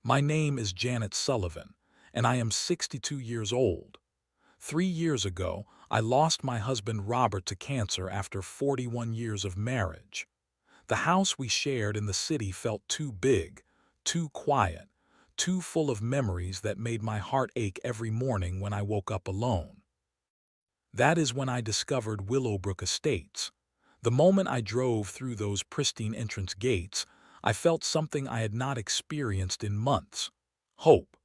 My name is Janet Sullivan, and I am 62 years old. 3 years ago, I lost my husband Robert to cancer after 41 years of marriage. The house we shared in the city felt too big, too quiet, too full of memories that made my heart ache every morning when I woke up alone. That is when I discovered Willowbrook Estates. The moment I drove through those pristine entrance gates, I felt something I had not experienced in months. Hope.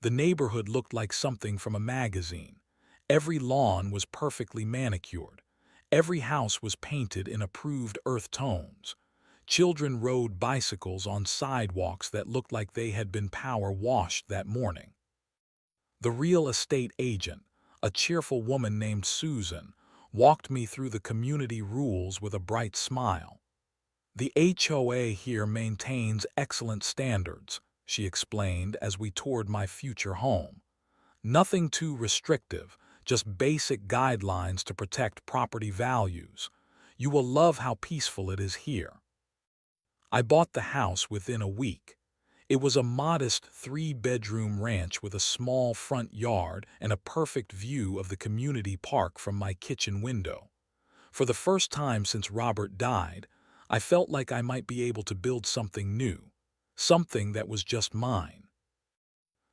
The neighborhood looked like something from a magazine. Every lawn was perfectly manicured. Every house was painted in approved earth tones. Children rode bicycles on sidewalks that looked like they had been power washed that morning. The real estate agent, a cheerful woman named Susan, walked me through the community rules with a bright smile. "The HOA here maintains excellent standards," she explained as we toured my future home. "Nothing too restrictive, just basic guidelines to protect property values. You will love how peaceful it is here." I bought the house within a week. It was a modest three-bedroom ranch with a small front yard and a perfect view of the community park from my kitchen window. For the first time since Robert died, I felt like I might be able to build something new, something that was just mine.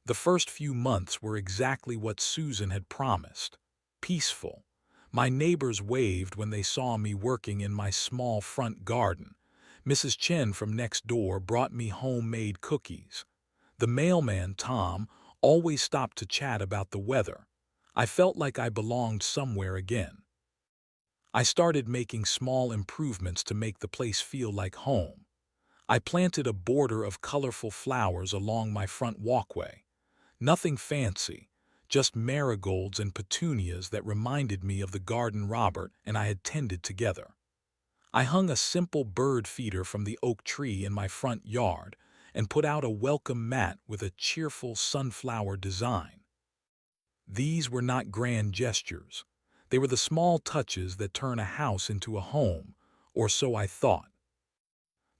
The first few months were exactly what Susan had promised. Peaceful. My neighbors waved when they saw me working in my small front garden. Mrs. Chen from next door brought me homemade cookies. The mailman, Tom, always stopped to chat about the weather. I felt like I belonged somewhere again. I started making small improvements to make the place feel like home. I planted a border of colorful flowers along my front walkway. Nothing fancy, just marigolds and petunias that reminded me of the garden Robert and I had tended together. I hung a simple bird feeder from the oak tree in my front yard and put out a welcome mat with a cheerful sunflower design. These were not grand gestures. They were the small touches that turn a house into a home, or so I thought.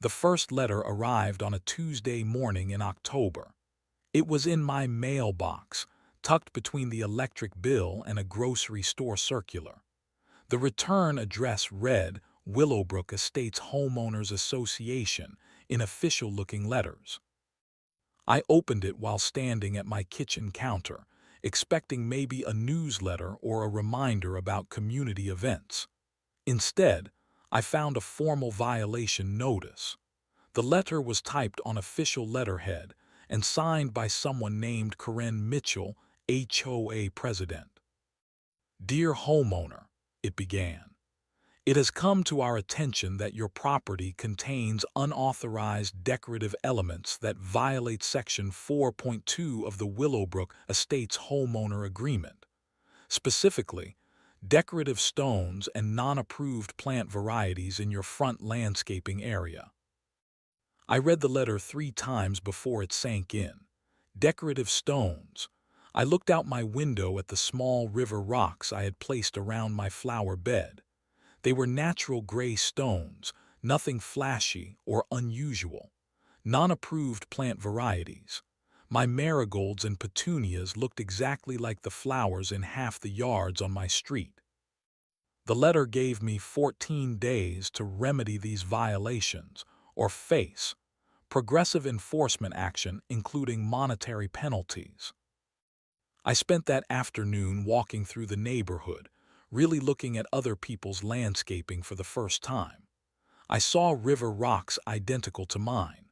The first letter arrived on a Tuesday morning in October. It was in my mailbox, tucked between the electric bill and a grocery store circular. The return address read Willowbrook Estates Homeowners Association in official-looking letters. I opened it while standing at my kitchen counter, expecting maybe a newsletter or a reminder about community events. Instead, I found a formal violation notice. The letter was typed on official letterhead and signed by someone named Karen Mitchell, HOA president. "Dear homeowner," it began, "it has come to our attention that your property contains unauthorized decorative elements that violate Section 4.2 of the Willowbrook Estates Homeowner Agreement. Specifically, decorative stones and non-approved plant varieties in your front landscaping area." I read the letter 3 times before it sank in. Decorative stones. I looked out my window at the small river rocks I had placed around my flower bed. They were natural gray stones, nothing flashy or unusual. Non-approved plant varieties. My marigolds and petunias looked exactly like the flowers in half the yards on my street. The letter gave me 14 days to remedy these violations, or face progressive enforcement action, including monetary penalties. I spent that afternoon walking through the neighborhood, really looking at other people's landscaping for the first time. I saw river rocks identical to mine.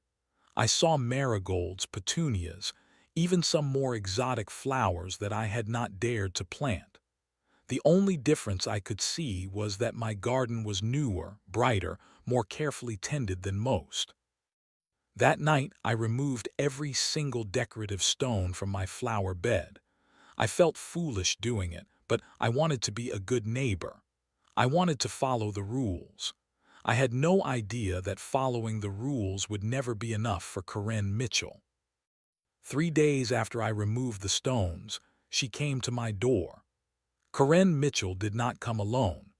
I saw marigolds, petunias, even some more exotic flowers that I had not dared to plant. The only difference I could see was that my garden was newer, brighter, more carefully tended than most. That night, I removed every single decorative stone from my flower bed. I felt foolish doing it, but I wanted to be a good neighbor. I wanted to follow the rules. I had no idea that following the rules would never be enough for Karen Mitchell. 3 days after I removed the stones, she came to my door. Karen Mitchell did not come alone.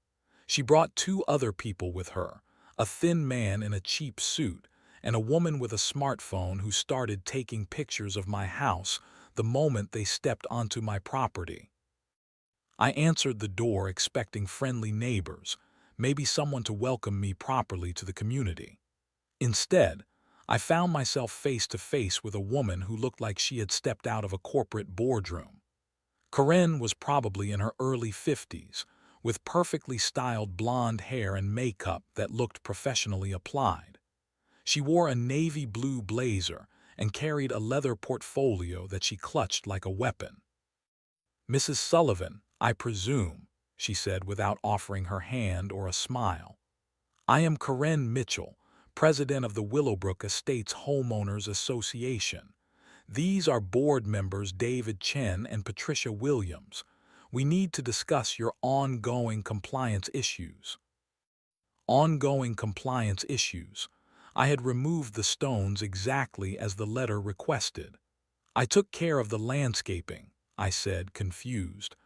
She brought 2 other people with her, a thin man in a cheap suit and a woman with a smartphone who started taking pictures of my house the moment they stepped onto my property. I answered the door expecting friendly neighbors, maybe someone to welcome me properly to the community. Instead, I found myself face to face with a woman who looked like she had stepped out of a corporate boardroom. Karen was probably in her early 50s, with perfectly styled blonde hair and makeup that looked professionally applied. She wore a navy blue blazer and carried a leather portfolio that she clutched like a weapon. "Mrs. Sullivan, I presume," she said without offering her hand or a smile. "I am Karen Mitchell, president of the Willowbrook Estates Homeowners Association. These are board members David Chen and Patricia Williams. We need to discuss your ongoing compliance issues." Ongoing compliance issues. I had removed the stones exactly as the letter requested. "I took care of the landscaping," I said, confused.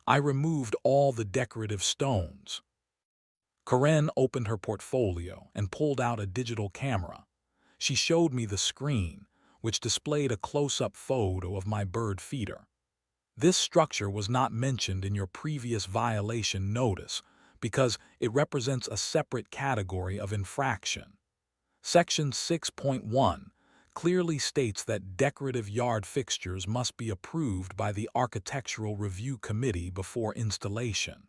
"I removed all the decorative stones." Karen opened her portfolio and pulled out a digital camera. She showed me the screen, which displayed a close-up photo of my bird feeder. "This structure was not mentioned in your previous violation notice because it represents a separate category of infraction. Section 6.1 clearly states that decorative yard fixtures must be approved by the Architectural Review Committee before installation."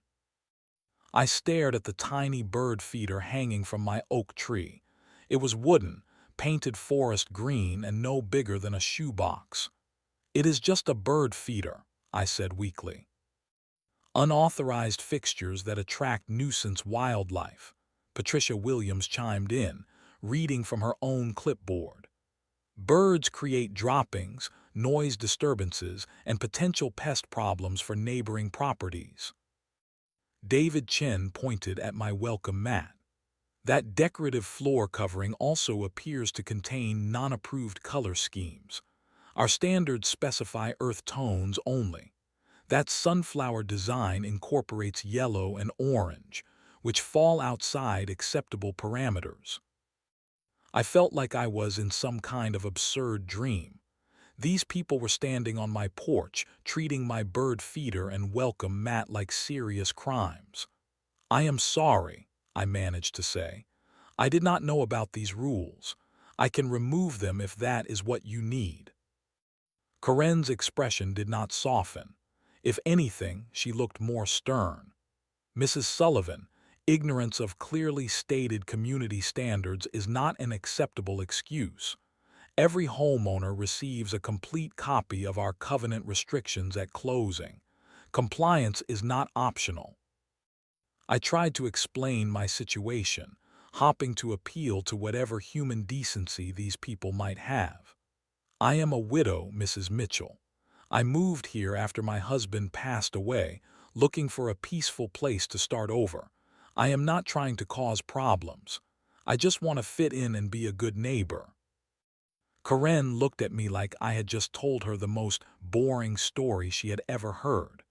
I stared at the tiny bird feeder hanging from my oak tree. It was wooden, painted forest green, and no bigger than a shoebox. "It is just a bird feeder," I said weakly. "Unauthorized fixtures that attract nuisance wildlife," Patricia Williams chimed in, reading from her own clipboard. "Birds create droppings, noise disturbances, and potential pest problems for neighboring properties." David Chen pointed at my welcome mat. "That decorative floor covering also appears to contain non-approved color schemes. Our standards specify earth tones only. That sunflower design incorporates yellow and orange, which fall outside acceptable parameters." I felt like I was in some kind of absurd dream. These people were standing on my porch, treating my bird feeder and welcome mat like serious crimes. "I am sorry," I managed to say. "I did not know about these rules. I can remove them if that is what you need." Karen's expression did not soften. If anything, she looked more stern. "Mrs. Sullivan, ignorance of clearly stated community standards is not an acceptable excuse. Every homeowner receives a complete copy of our covenant restrictions at closing. Compliance is not optional." I tried to explain my situation, hoping to appeal to whatever human decency these people might have. "I am a widow, Mrs. Mitchell. I moved here after my husband passed away, looking for a peaceful place to start over. I am not trying to cause problems. I just want to fit in and be a good neighbor." Karen looked at me like I had just told her the most boring story she had ever heard.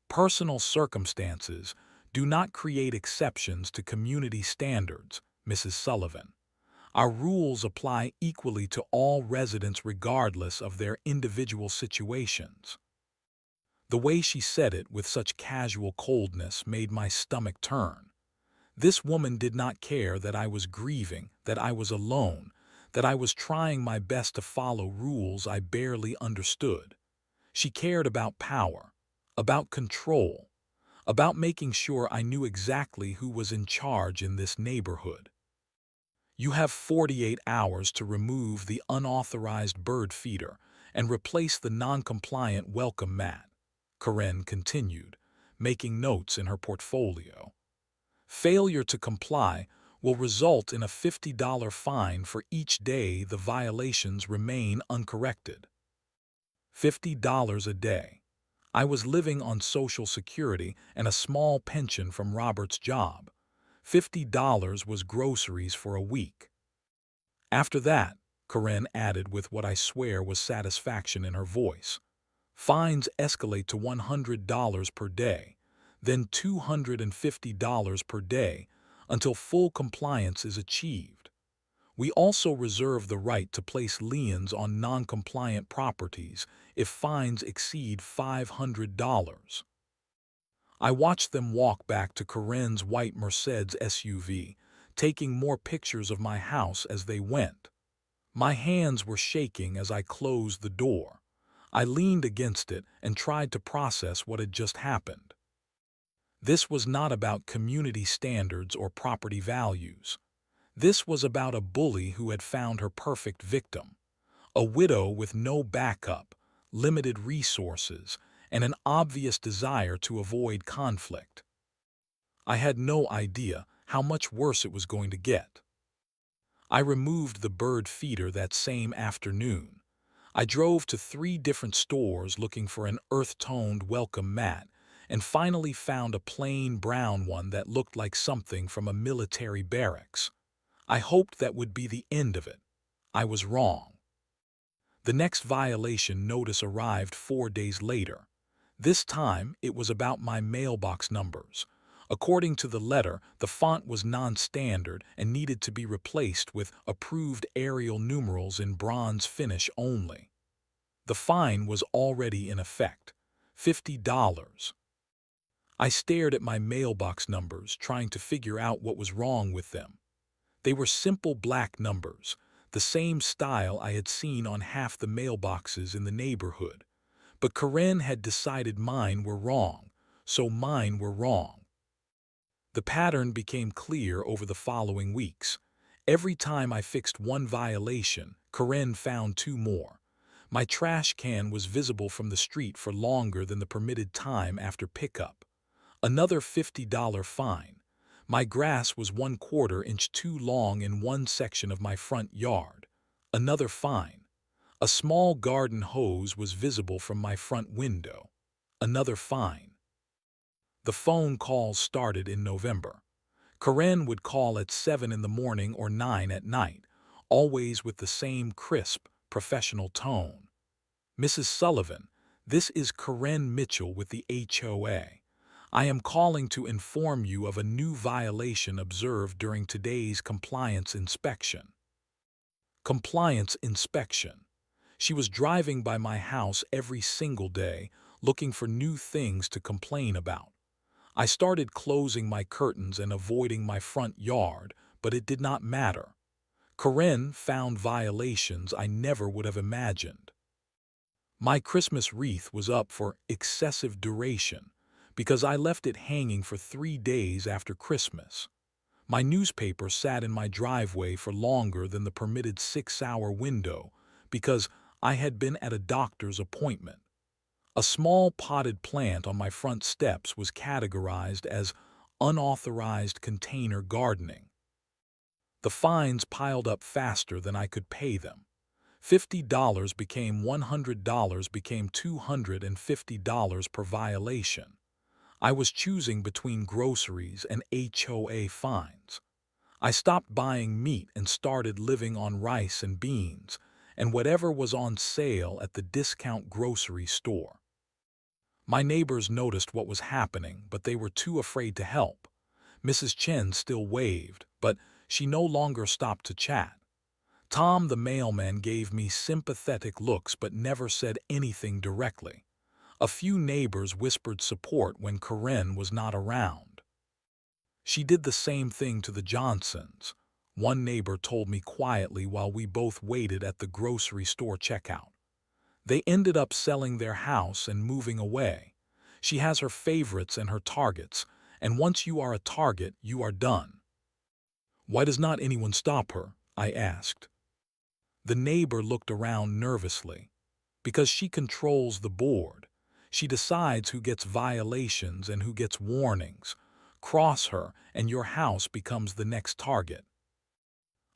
"Personal circumstances do not create exceptions to community standards, Mrs. Sullivan. Our rules apply equally to all residents regardless of their individual situations." The way she said it with such casual coldness made my stomach turn. This woman did not care that I was grieving, that I was alone, that I was trying my best to follow rules I barely understood. She cared about power, about control, about making sure I knew exactly who was in charge in this neighborhood. "You have 48 hours to remove the unauthorized bird feeder and replace the non-compliant welcome mat," Karen continued, making notes in her portfolio. "Failure to comply will result in a $50 fine for each day the violations remain uncorrected." $50 a day. I was living on Social Security and a small pension from Robert's job. $50 was groceries for a week. After that, Karen added with what I swear was satisfaction in her voice, "fines escalate to $100 per day, then $250 per day, until full compliance is achieved. We also reserve the right to place liens on non-compliant properties if fines exceed $500. I watched them walk back to Karen's white Mercedes SUV, taking more pictures of my house as they went. My hands were shaking as I closed the door. I leaned against it and tried to process what had just happened. This was not about community standards or property values. This was about a bully who had found her perfect victim, a widow with no backup, limited resources, and an obvious desire to avoid conflict. I had no idea how much worse it was going to get. I removed the bird feeder that same afternoon. I drove to 3 different stores looking for an earth-toned welcome mat and finally found a plain brown one that looked like something from a military barracks. I hoped that would be the end of it. I was wrong. The next violation notice arrived 4 days later. This time, it was about my mailbox numbers. According to the letter, the font was non-standard and needed to be replaced with approved Arial numerals in bronze finish only. The fine was already in effect, $50. I stared at my mailbox numbers, trying to figure out what was wrong with them. They were simple black numbers, the same style I had seen on half the mailboxes in the neighborhood. But Karen had decided mine were wrong, so mine were wrong. The pattern became clear over the following weeks. Every time I fixed one violation, Karen found 2 more. My trash can was visible from the street for longer than the permitted time after pickup. Another $50 fine. My grass was 1/4 inch too long in one section of my front yard. Another fine. A small garden hose was visible from my front window. Another fine. The phone calls started in November. Karen would call at 7 in the morning or 9 at night, always with the same crisp, professional tone. "Mrs. Sullivan, this is Karen Mitchell with the HOA. I am calling to inform you of a new violation observed during today's compliance inspection." Compliance inspection. She was driving by my house every single day, looking for new things to complain about. I started closing my curtains and avoiding my front yard, but it did not matter. Karen found violations I never would have imagined. My Christmas wreath was up for excessive duration because I left it hanging for 3 days after Christmas. My newspaper sat in my driveway for longer than the permitted 6-hour window because I had been at a doctor's appointment. A small potted plant on my front steps was categorized as unauthorized container gardening. The fines piled up faster than I could pay them. $50 became $100 became $250 per violation. I was choosing between groceries and HOA fines. I stopped buying meat and started living on rice and beans and whatever was on sale at the discount grocery store. My neighbors noticed what was happening, but they were too afraid to help. Mrs. Chen still waved, but she no longer stopped to chat. Tom the mailman gave me sympathetic looks but never said anything directly. A few neighbors whispered support when Karen was not around. She did the same thing to the Johnsons. One neighbor told me quietly while we both waited at the grocery store checkout. They ended up selling their house and moving away. She has her favorites and her targets, and once you are a target, you are done. "Why does not anyone stop her?" I asked. The neighbor looked around nervously. "Because she controls the board. She decides who gets violations and who gets warnings. Cross her, and your house becomes the next target."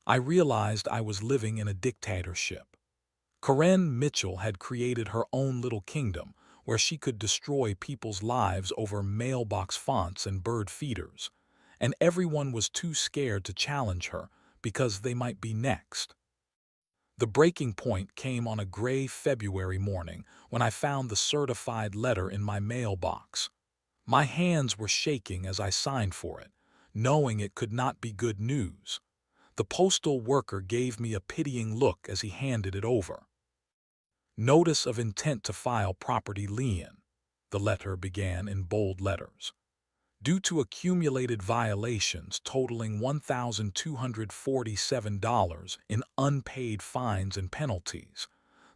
I realized I was living in a dictatorship. Karen Mitchell had created her own little kingdom where she could destroy people's lives over mailbox fonts and bird feeders, and everyone was too scared to challenge her because they might be next. The breaking point came on a gray February morning when I found the certified letter in my mailbox. My hands were shaking as I signed for it, knowing it could not be good news. The postal worker gave me a pitying look as he handed it over. Notice of intent to file property lien, the letter began in bold letters. Due to accumulated violations totaling $1,247 in unpaid fines and penalties,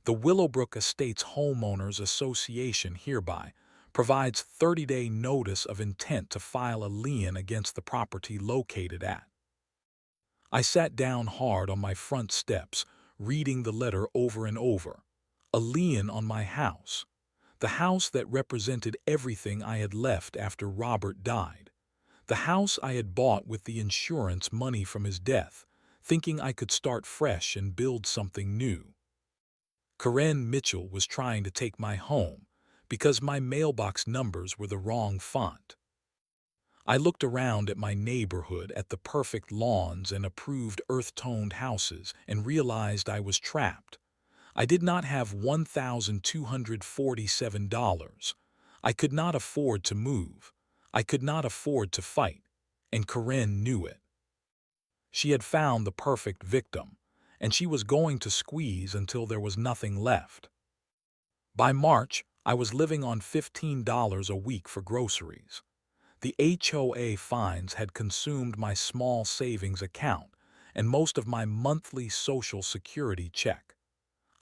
the Willowbrook Estates Homeowners Association hereby provides 30-day notice of intent to file a lien against the property located at. I sat down hard on my front steps, reading the letter over and over. A lien on my house. The house that represented everything I had left after Robert died. The house I had bought with the insurance money from his death, thinking I could start fresh and build something new. Karen Mitchell was trying to take my home because my mailbox numbers were the wrong font. I looked around at my neighborhood, at the perfect lawns and approved earth-toned houses, and realized I was trapped. I did not have $1,247. I could not afford to move. I could not afford to fight, and Karen knew it. She had found the perfect victim, and she was going to squeeze until there was nothing left. By March, I was living on $15 a week for groceries. The HOA fines had consumed my small savings account and most of my monthly Social Security check.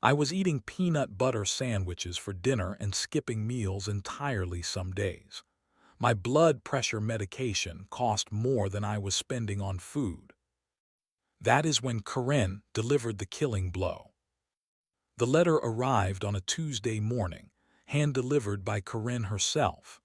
I was eating peanut butter sandwiches for dinner and skipping meals entirely some days. My blood pressure medication cost more than I was spending on food. That is when Karen delivered the killing blow. The letter arrived on a Tuesday morning, hand-delivered by Karen herself.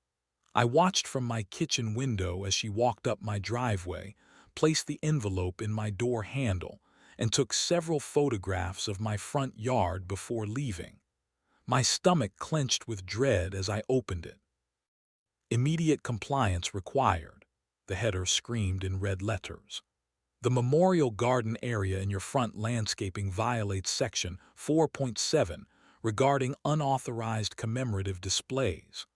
I watched from my kitchen window as she walked up my driveway, placed the envelope in my door handle, and took several photographs of my front yard before leaving. My stomach clenched with dread as I opened it. Immediate compliance required, the header screamed in red letters. The memorial garden area in your front landscaping violates Section 4.7 regarding unauthorized commemorative displays.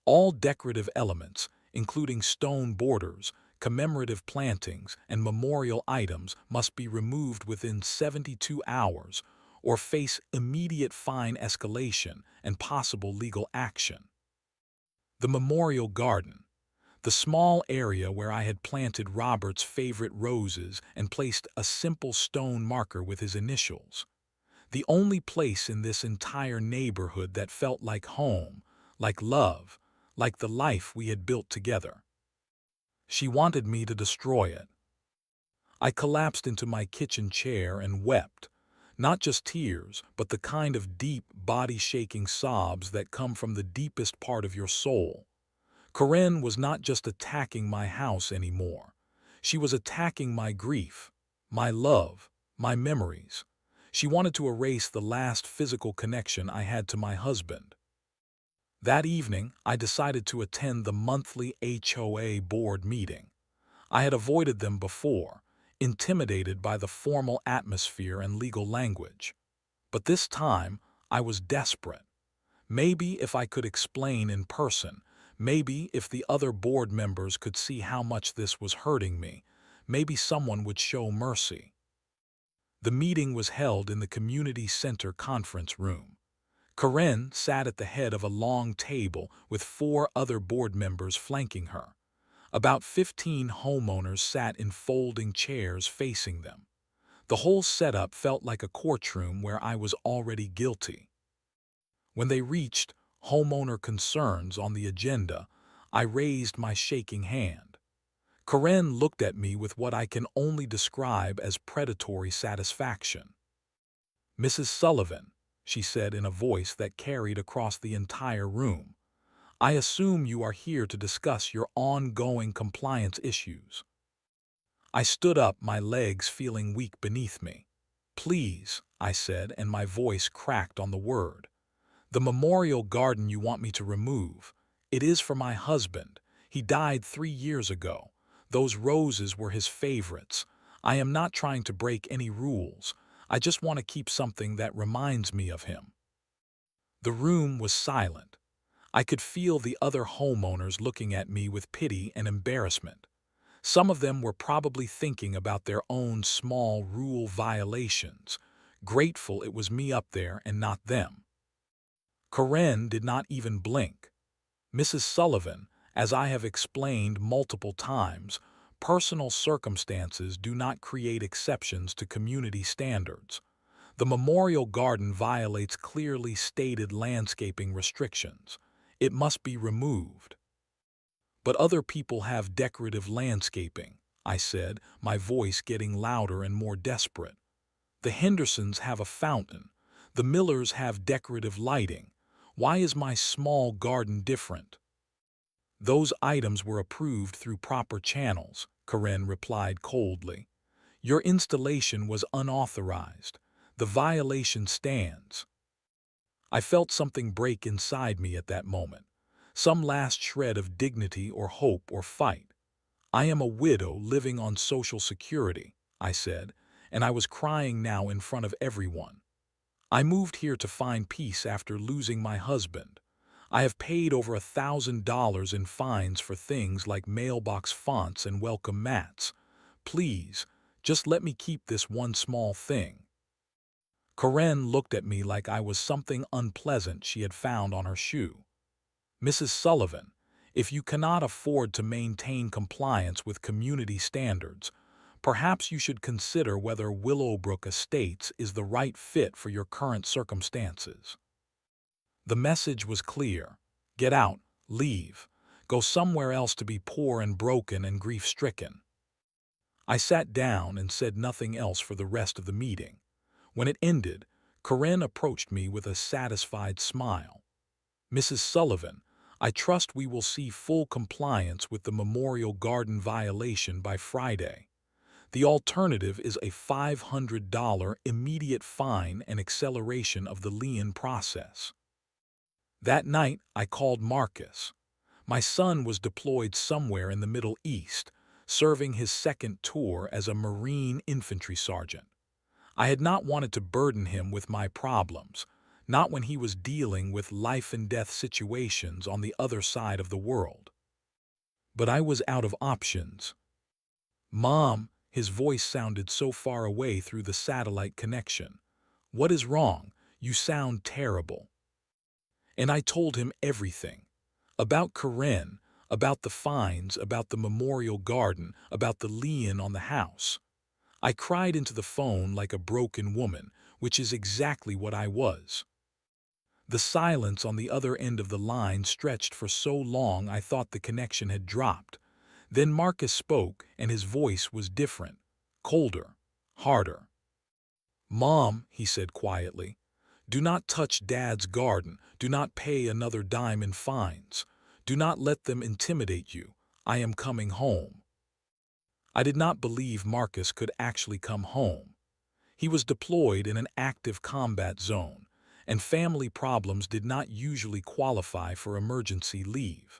All decorative elements, including stone borders, commemorative plantings, and memorial items, must be removed within 72 hours or face immediate fine escalation and possible legal action. The memorial garden, the small area where I had planted Robert's favorite roses and placed a simple stone marker with his initials. The only place in this entire neighborhood that felt like home, like love, like the life we had built together. She wanted me to destroy it. I collapsed into my kitchen chair and wept, not just tears, but the kind of deep, body-shaking sobs that come from the deepest part of your soul. Karen was not just attacking my house anymore. She was attacking my grief, my love, my memories. She wanted to erase the last physical connection I had to my husband. That evening, I decided to attend the monthly HOA board meeting. I had avoided them before, intimidated by the formal atmosphere and legal language. But this time, I was desperate. Maybe if I could explain in person, maybe if the other board members could see how much this was hurting me, maybe someone would show mercy. The meeting was held in the community center conference room. Karen sat at the head of a long table with 4 other board members flanking her. About 15 homeowners sat in folding chairs facing them. The whole setup felt like a courtroom where I was already guilty. When they reached homeowner concerns on the agenda, I raised my shaking hand. Karen looked at me with what I can only describe as predatory satisfaction. "Mrs. Sullivan," she said in a voice that carried across the entire room, "I assume you are here to discuss your ongoing compliance issues." I stood up, my legs feeling weak beneath me. "Please," I said, and my voice cracked on the word. "The memorial garden you want me to remove, it is for my husband. He died 3 years ago. Those roses were his favorites. I am not trying to break any rules. I just want to keep something that reminds me of him." The room was silent. I could feel the other homeowners looking at me with pity and embarrassment. Some of them were probably thinking about their own small rule violations, grateful it was me up there and not them. Karen did not even blink. Mrs. Sullivan, as I have explained multiple times, personal circumstances do not create exceptions to community standards. The memorial garden violates clearly stated landscaping restrictions. It must be removed. But other people have decorative landscaping, I said, my voice getting louder and more desperate. The Hendersons have a fountain. The Millers have decorative lighting. Why is my small garden different? Those items were approved through proper channels, Karen replied coldly. Your installation was unauthorized. The violation stands. I felt something break inside me at that moment. Some last shred of dignity or hope or fight. I am a widow living on Social Security, I said, and I was crying now in front of everyone. I moved here to find peace after losing my husband. I have paid over $1,000 in fines for things like mailbox fonts and welcome mats. Please, just let me keep this one small thing. Karen looked at me like I was something unpleasant she had found on her shoe. Mrs. Sullivan, if you cannot afford to maintain compliance with community standards, perhaps you should consider whether Willowbrook Estates is the right fit for your current circumstances. The message was clear. Get out, leave, go somewhere else to be poor and broken and grief-stricken. I sat down and said nothing else for the rest of the meeting. When it ended, Karen approached me with a satisfied smile. Mrs. Sullivan, I trust we will see full compliance with the Memorial Garden violation by Friday. The alternative is a $500 immediate fine and acceleration of the lien process. That night, I called Marcus. My son was deployed somewhere in the Middle East, serving his second tour as a Marine infantry sergeant. I had not wanted to burden him with my problems, not when he was dealing with life-and-death situations on the other side of the world. But I was out of options. Mom, his voice sounded so far away through the satellite connection. What is wrong? You sound terrible. And I told him everything. About Karen, about the fines, about the memorial garden, about the lien on the house. I cried into the phone like a broken woman, which is exactly what I was. The silence on the other end of the line stretched for so long I thought the connection had dropped. Then Marcus spoke, and his voice was different, colder, harder. Mom, he said quietly, do not touch Dad's garden. Do not pay another dime in fines. Do not let them intimidate you. I am coming home. I did not believe Marcus could actually come home. He was deployed in an active combat zone, and family problems did not usually qualify for emergency leave.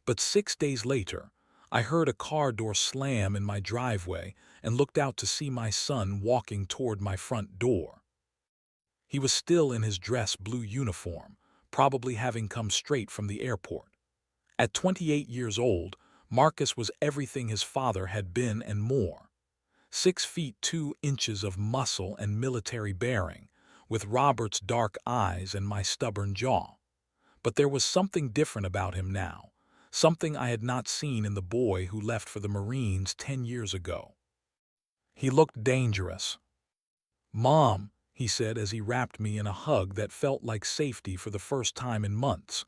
But 6 days later, I heard a car door slam in my driveway and looked out to see my son walking toward my front door. He was still in his dress blue uniform, probably having come straight from the airport. At 28 years old, Marcus was everything his father had been and more. 6 feet 2 inches of muscle and military bearing, with Robert's dark eyes and my stubborn jaw. But there was something different about him now, something I had not seen in the boy who left for the Marines 10 years ago. He looked dangerous. Mom, he said as he wrapped me in a hug that felt like safety for the first time in months,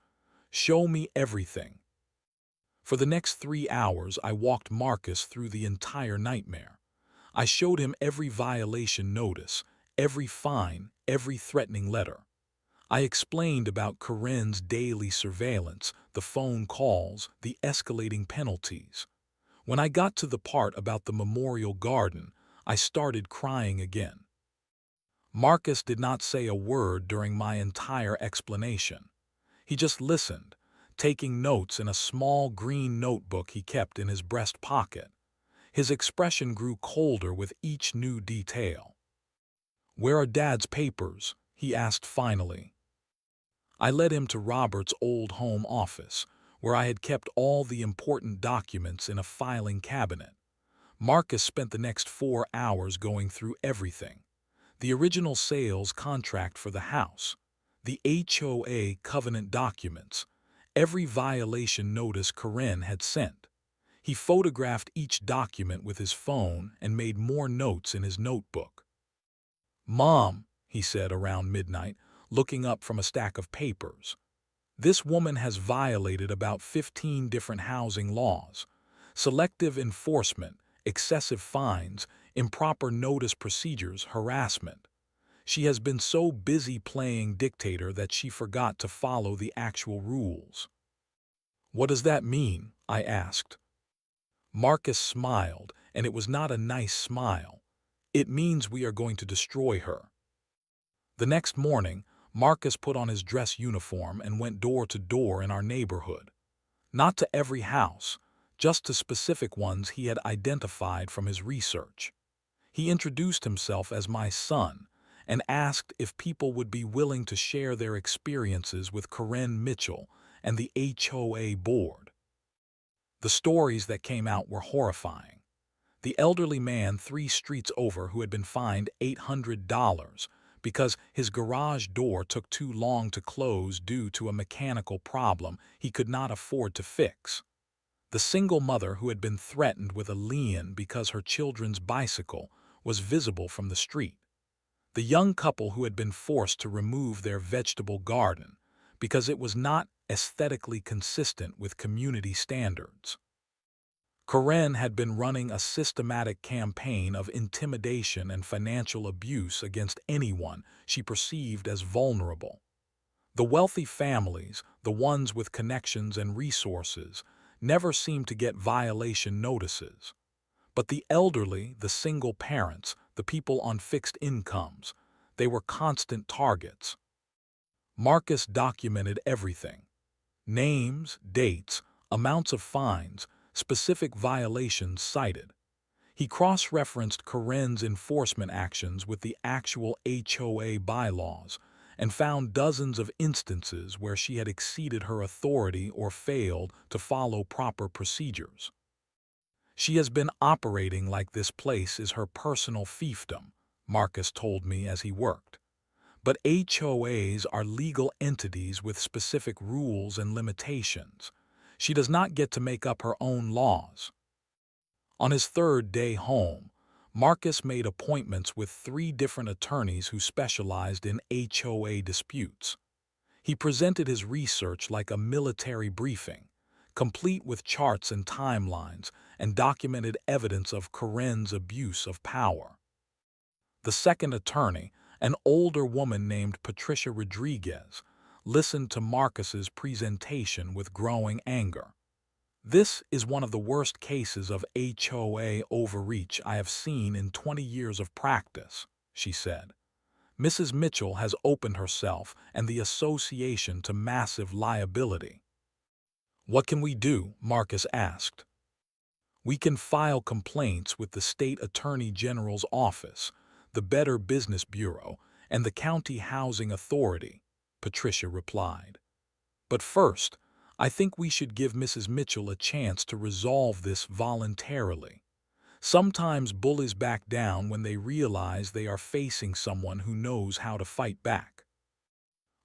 show me everything. For the next 3 hours, I walked Marcus through the entire nightmare. I showed him every violation notice, every fine, every threatening letter. I explained about Karen's daily surveillance, the phone calls, the escalating penalties. When I got to the part about the memorial garden, I started crying again. Marcus did not say a word during my entire explanation. He just listened, taking notes in a small green notebook he kept in his breast pocket. His expression grew colder with each new detail. "Where are Dad's papers?" he asked finally. I led him to Robert's old home office, where I had kept all the important documents in a filing cabinet. Marcus spent the next 4 hours going through everything: the original sales contract for the house, the HOA covenant documents, every violation notice Karen had sent. He photographed each document with his phone and made more notes in his notebook. "Mom," he said around midnight, looking up from a stack of papers, "this woman has violated about 15 different housing laws: selective enforcement, excessive fines, improper notice procedures, harassment. She has been so busy playing dictator that she forgot to follow the actual rules." "What does that mean?" I asked. Marcus smiled, and it was not a nice smile. "It means we are going to destroy her." The next morning, Marcus put on his dress uniform and went door to door in our neighborhood. Not to every house, just to specific ones he had identified from his research. He introduced himself as my son and asked if people would be willing to share their experiences with Karen Mitchell and the HOA board. The stories that came out were horrifying. The elderly man 3 streets over who had been fined $800 because his garage door took too long to close due to a mechanical problem he could not afford to fix. The single mother who had been threatened with a lien because her children's bicycle was visible from the street. The young couple who had been forced to remove their vegetable garden because it was not aesthetically consistent with community standards. Karen had been running a systematic campaign of intimidation and financial abuse against anyone she perceived as vulnerable. The wealthy families, the ones with connections and resources, never seemed to get violation notices. But the elderly, the single parents, the people on fixed incomes, they were constant targets. Marcus documented everything: names, dates, amounts of fines, specific violations cited. He cross-referenced Karen's enforcement actions with the actual HOA bylaws and found dozens of instances where she had exceeded her authority or failed to follow proper procedures. "She has been operating like this place is her personal fiefdom," Marcus told me as he worked. "But HOAs are legal entities with specific rules and limitations. She does not get to make up her own laws." On his third day home, Marcus made appointments with 3 different attorneys who specialized in HOA disputes. He presented his research like a military briefing, complete with charts and timelines, and documented evidence of Karen's abuse of power. The second attorney, an older woman named Patricia Rodriguez, listened to Marcus's presentation with growing anger. "This is one of the worst cases of HOA overreach I have seen in 20 years of practice," she said. "Mrs. Mitchell has opened herself and the association to massive liability." "What can we do?" Marcus asked. "We can file complaints with the State Attorney General's office, the Better Business Bureau, and the County Housing Authority," Patricia replied. "But first, I think we should give Mrs. Mitchell a chance to resolve this voluntarily. Sometimes bullies back down when they realize they are facing someone who knows how to fight back."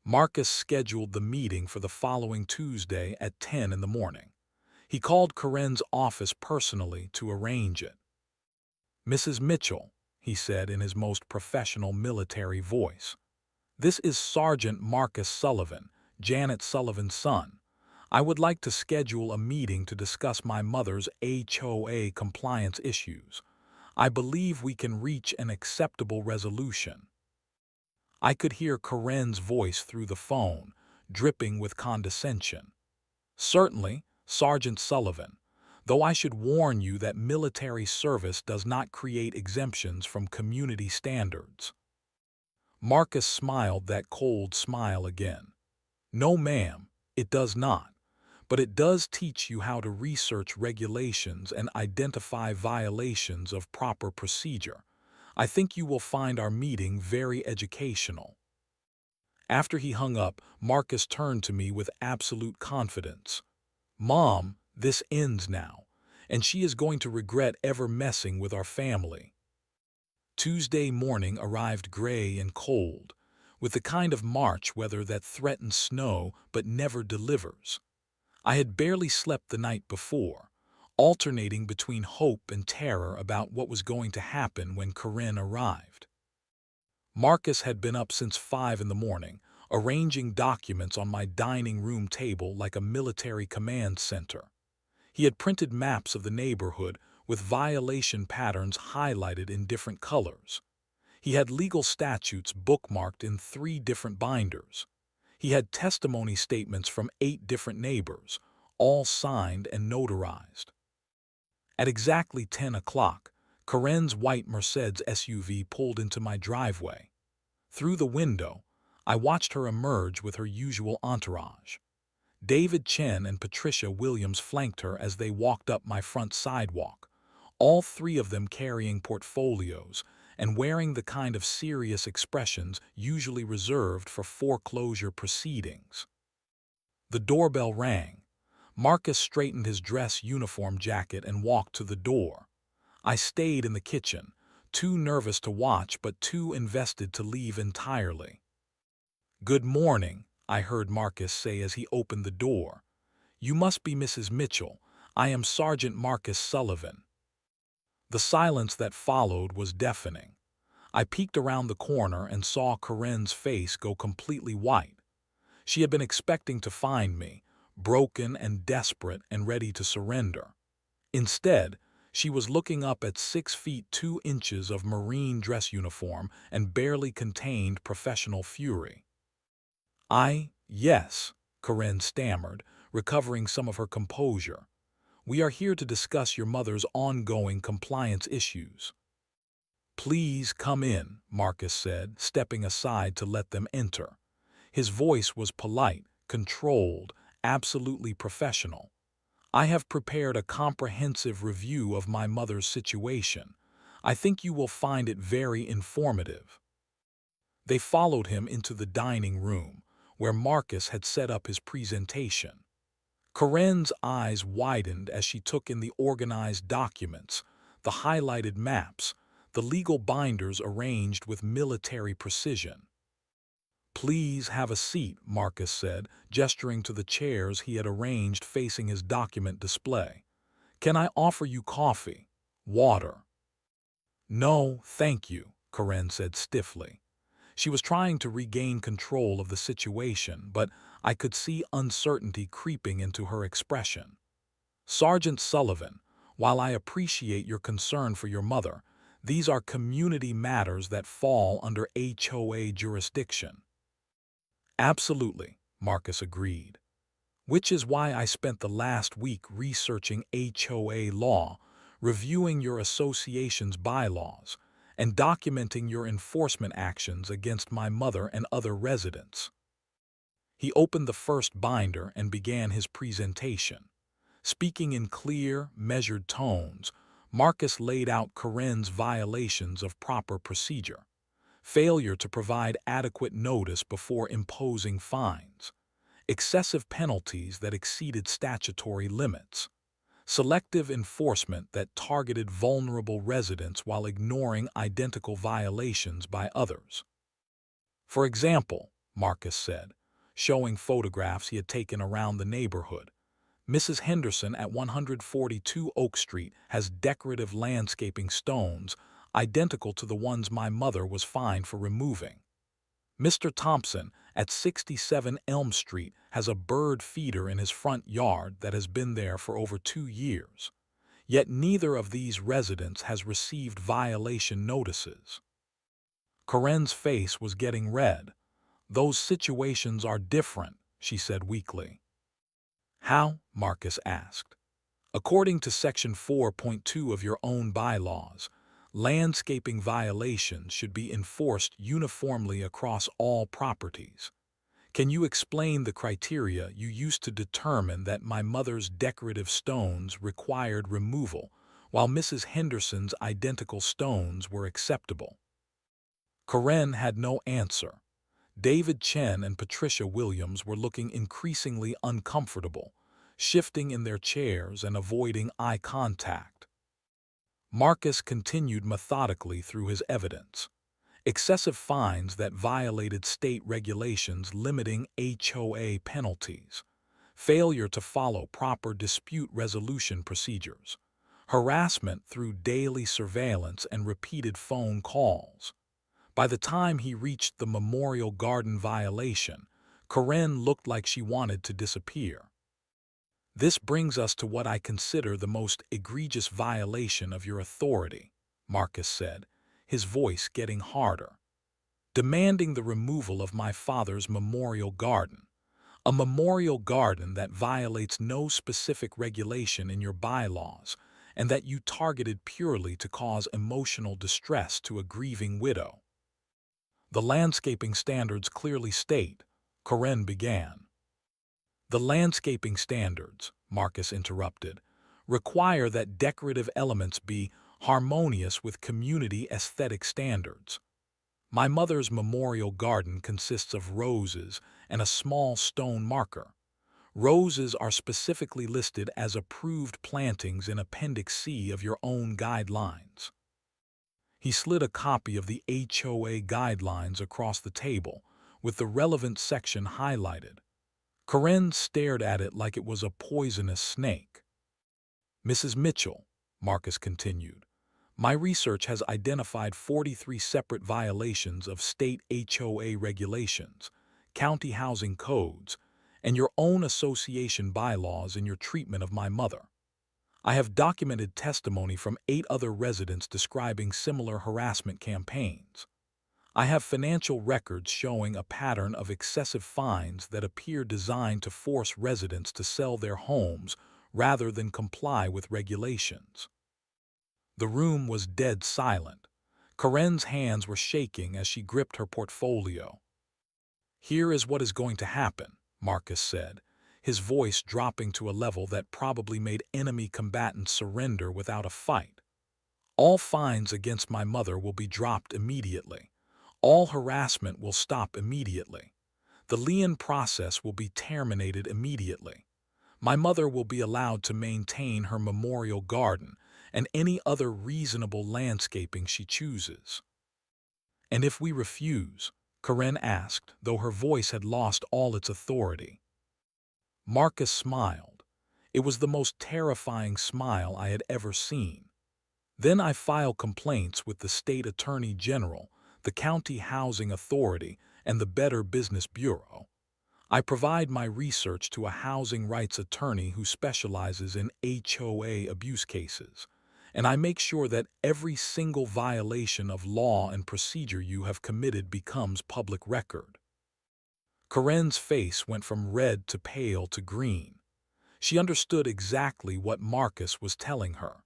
Marcus scheduled the meeting for the following Tuesday at 10 in the morning. He called Karen's office personally to arrange it. "Mrs. Mitchell," he said in his most professional military voice, "this is Sergeant Marcus Sullivan, Janet Sullivan's son. I would like to schedule a meeting to discuss my mother's HOA compliance issues. I believe we can reach an acceptable resolution." I could hear Karen's voice through the phone, dripping with condescension. "Certainly, Sergeant Sullivan, though I should warn you that military service does not create exemptions from community standards." Marcus smiled that cold smile again. "No, ma'am, it does not. But it does teach you how to research regulations and identify violations of proper procedure. I think you will find our meeting very educational." After he hung up, Marcus turned to me with absolute confidence. "Mom, this ends now, and she is going to regret ever messing with our family." Tuesday morning arrived gray and cold, with the kind of March weather that threatens snow but never delivers. I had barely slept the night before, alternating between hope and terror about what was going to happen when Karen arrived. Marcus had been up since 5 in the morning, arranging documents on my dining room table like a military command center. He had printed maps of the neighborhood with violation patterns highlighted in different colors. He had legal statutes bookmarked in 3 different binders. He had testimony statements from 8 different neighbors, all signed and notarized. At exactly 10 o'clock, Karen's white Mercedes SUV pulled into my driveway. Through the window, I watched her emerge with her usual entourage. David Chen and Patricia Williams flanked her as they walked up my front sidewalk, all 3 of them carrying portfolios and wearing the kind of serious expressions usually reserved for foreclosure proceedings. The doorbell rang. Marcus straightened his dress uniform jacket and walked to the door. I stayed in the kitchen, too nervous to watch but too invested to leave entirely. "Good morning," I heard Marcus say as he opened the door. "You must be Mrs. Mitchell. I am Sergeant Marcus Sullivan." The silence that followed was deafening. I peeked around the corner and saw Karen's face go completely white. She had been expecting to find me, broken and desperate and ready to surrender. Instead, she was looking up at 6 feet 2 inches of Marine dress uniform and barely contained professional fury. Yes," Karen stammered, recovering some of her composure. "We are here to discuss your mother's ongoing compliance issues." "Please come in," Marcus said, stepping aside to let them enter. His voice was polite, controlled, absolutely professional. "I have prepared a comprehensive review of my mother's situation. I think you will find it very informative." They followed him into the dining room, where Marcus had set up his presentation. Karen's eyes widened as she took in the organized documents, the highlighted maps, the legal binders arranged with military precision. "Please have a seat," Marcus said, gesturing to the chairs he had arranged facing his document display. "Can I offer you coffee? Water?" "No, thank you," Karen said stiffly. She was trying to regain control of the situation, but I could see uncertainty creeping into her expression. "Sergeant Sullivan, while I appreciate your concern for your mother, these are community matters that fall under HOA jurisdiction." "Absolutely," Marcus agreed. "Which is why I spent the last week researching HOA law, reviewing your association's bylaws, and documenting your enforcement actions against my mother and other residents." He opened the first binder and began his presentation. Speaking in clear, measured tones, Marcus laid out Karen's violations of proper procedure: failure to provide adequate notice before imposing fines, excessive penalties that exceeded statutory limits, selective enforcement that targeted vulnerable residents while ignoring identical violations by others. "For example," Marcus said, showing photographs he had taken around the neighborhood, "Mrs. Henderson at 142 Oak Street has decorative landscaping stones identical to the ones my mother was fined for removing. Mr. Thompson at 67 Elm Street has a bird feeder in his front yard that has been there for over 2 years. Yet neither of these residents has received violation notices." Karen's face was getting red. "Those situations are different," she said weakly. "How?" Marcus asked. "According to Section 4.2 of your own bylaws, landscaping violations should be enforced uniformly across all properties. Can you explain the criteria you used to determine that my mother's decorative stones required removal, while Mrs. Henderson's identical stones were acceptable?" Karen had no answer. David Chen and Patricia Williams were looking increasingly uncomfortable, shifting in their chairs and avoiding eye contact. Marcus continued methodically through his evidence. Excessive fines that violated state regulations limiting HOA penalties, failure to follow proper dispute resolution procedures, harassment through daily surveillance and repeated phone calls. By the time he reached the Memorial Garden violation, Karen looked like she wanted to disappear. "This brings us to what I consider the most egregious violation of your authority," Marcus said, his voice getting harder. "Demanding the removal of my father's memorial garden. A memorial garden that violates no specific regulation in your bylaws, and that you targeted purely to cause emotional distress to a grieving widow." "The landscaping standards clearly state," Karen began. "The landscaping standards," Marcus interrupted, "require that decorative elements be harmonious with community aesthetic standards. My mother's memorial garden consists of roses and a small stone marker. Roses are specifically listed as approved plantings in Appendix C of your own guidelines." He slid a copy of the HOA guidelines across the table, with the relevant section highlighted. Karen stared at it like it was a poisonous snake. "Mrs. Mitchell," Marcus continued, "my research has identified 43 separate violations of state HOA regulations, county housing codes, and your own association bylaws in your treatment of my mother. I have documented testimony from 8 other residents describing similar harassment campaigns. I have financial records showing a pattern of excessive fines that appear designed to force residents to sell their homes rather than comply with regulations." The room was dead silent. Karen's hands were shaking as she gripped her portfolio. "Here is what is going to happen," Marcus said, his voice dropping to a level that probably made enemy combatants surrender without a fight. "All fines against my mother will be dropped immediately. All harassment will stop immediately. The lien process will be terminated immediately. My mother will be allowed to maintain her memorial garden and any other reasonable landscaping she chooses." "And if we refuse?" Karen asked, though her voice had lost all its authority. Marcus smiled. It was the most terrifying smile I had ever seen. "Then I file complaints with the state attorney general, the county housing authority, and the Better Business Bureau. I provide my research to a housing rights attorney who specializes in HOA abuse cases, and I make sure that every single violation of law and procedure you have committed becomes public record." Karen's face went from red to pale to green. She understood exactly what Marcus was telling her.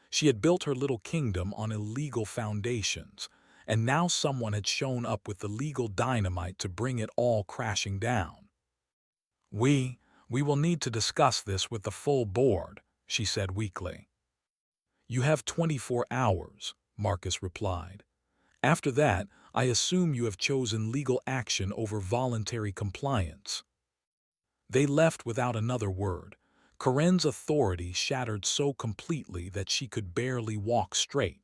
She had built her little kingdom on illegal foundations, and now someone had shown up with the legal dynamite to bring it all crashing down. We will need to discuss this with the full board," she said weakly. "You have 24 hours," Marcus replied. "After that, I assume you have chosen legal action over voluntary compliance." They left without another word. Karen's authority shattered so completely that she could barely walk straight.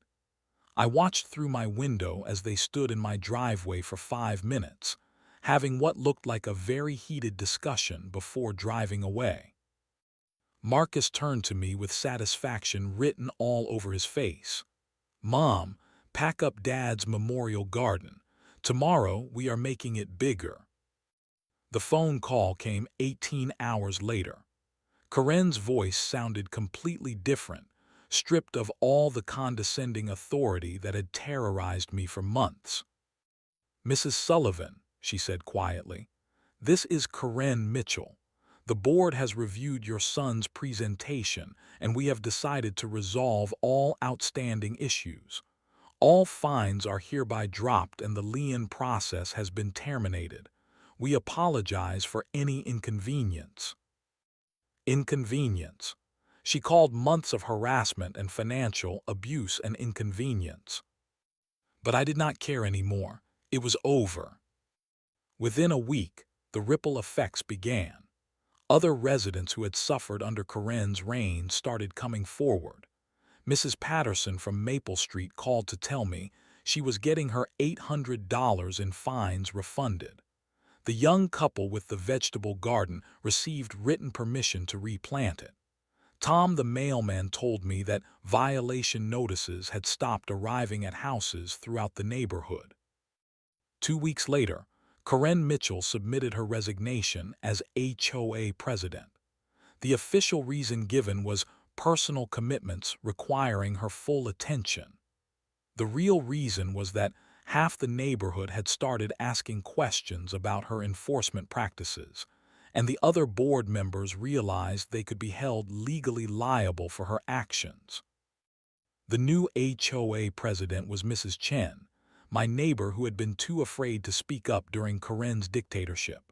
I watched through my window as they stood in my driveway for 5 minutes, having what looked like a very heated discussion before driving away. Marcus turned to me with satisfaction written all over his face. "Mom, pack up Dad's memorial garden. Tomorrow we are making it bigger." The phone call came 18 hours later. Karen's voice sounded completely different, stripped of all the condescending authority that had terrorized me for months. "Mrs. Sullivan," she said quietly, "this is Karen Mitchell. The board has reviewed your son's presentation, and we have decided to resolve all outstanding issues. All fines are hereby dropped and the lien process has been terminated. We apologize for any inconvenience." Inconvenience. She called months of harassment and financial abuse an inconvenience. But I did not care anymore. It was over. Within a week, the ripple effects began. Other residents who had suffered under Karen's reign started coming forward. Mrs. Patterson from Maple Street called to tell me she was getting her $800 in fines refunded. The young couple with the vegetable garden received written permission to replant it. Tom the mailman told me that violation notices had stopped arriving at houses throughout the neighborhood. 2 weeks later, Karen Mitchell submitted her resignation as HOA president. The official reason given was personal commitments requiring her full attention. The real reason was that half the neighborhood had started asking questions about her enforcement practices, and the other board members realized they could be held legally liable for her actions. The new HOA president was Mrs. Chen, my neighbor who had been too afraid to speak up during Karen's dictatorship.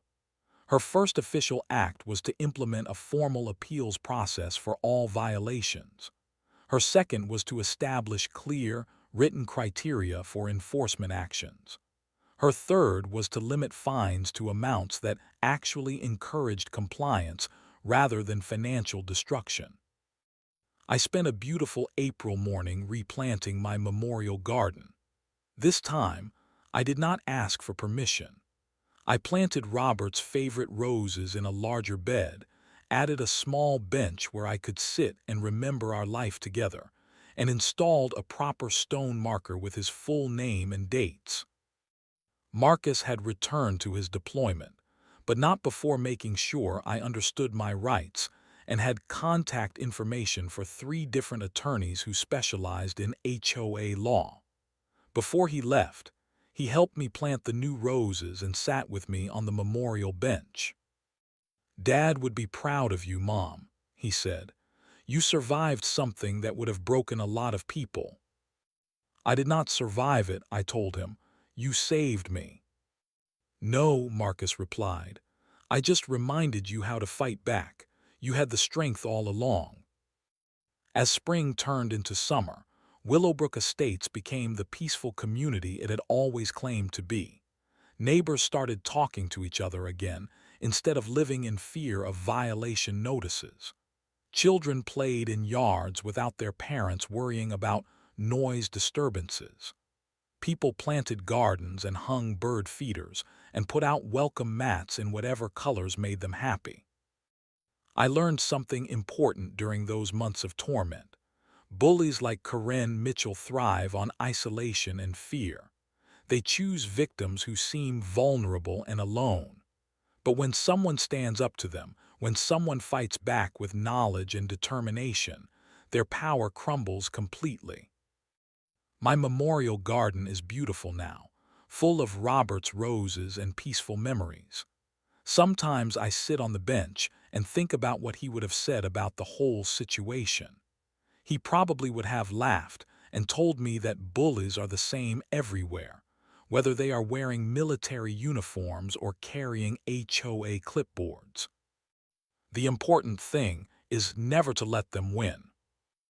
Her first official act was to implement a formal appeals process for all violations. Her second was to establish clear, written criteria for enforcement actions. Her third was to limit fines to amounts that actually encouraged compliance rather than financial destruction. I spent a beautiful April morning replanting my memorial garden. This time, I did not ask for permission. I planted Robert's favorite roses in a larger bed, added a small bench where I could sit and remember our life together, and installed a proper stone marker with his full name and dates. Marcus had returned to his deployment, but not before making sure I understood my rights and had contact information for 3 different attorneys who specialized in HOA law. Before he left, he helped me plant the new roses and sat with me on the memorial bench. "Dad would be proud of you, Mom," he said. "You survived something that would have broken a lot of people." "I did not survive it," I told him. "You saved me." "No," Marcus replied. "I just reminded you how to fight back. You had the strength all along." As spring turned into summer, Willowbrook Estates became the peaceful community it had always claimed to be. Neighbors started talking to each other again, instead of living in fear of violation notices. Children played in yards without their parents worrying about noise disturbances. People planted gardens and hung bird feeders and put out welcome mats in whatever colors made them happy. I learned something important during those months of torment. Bullies like Karen Mitchell thrive on isolation and fear. They choose victims who seem vulnerable and alone. But when someone stands up to them, when someone fights back with knowledge and determination, their power crumbles completely. My memorial garden is beautiful now, full of Robert's roses and peaceful memories. Sometimes I sit on the bench and think about what he would have said about the whole situation. He probably would have laughed and told me that bullies are the same everywhere, whether they are wearing military uniforms or carrying HOA clipboards. The important thing is never to let them win.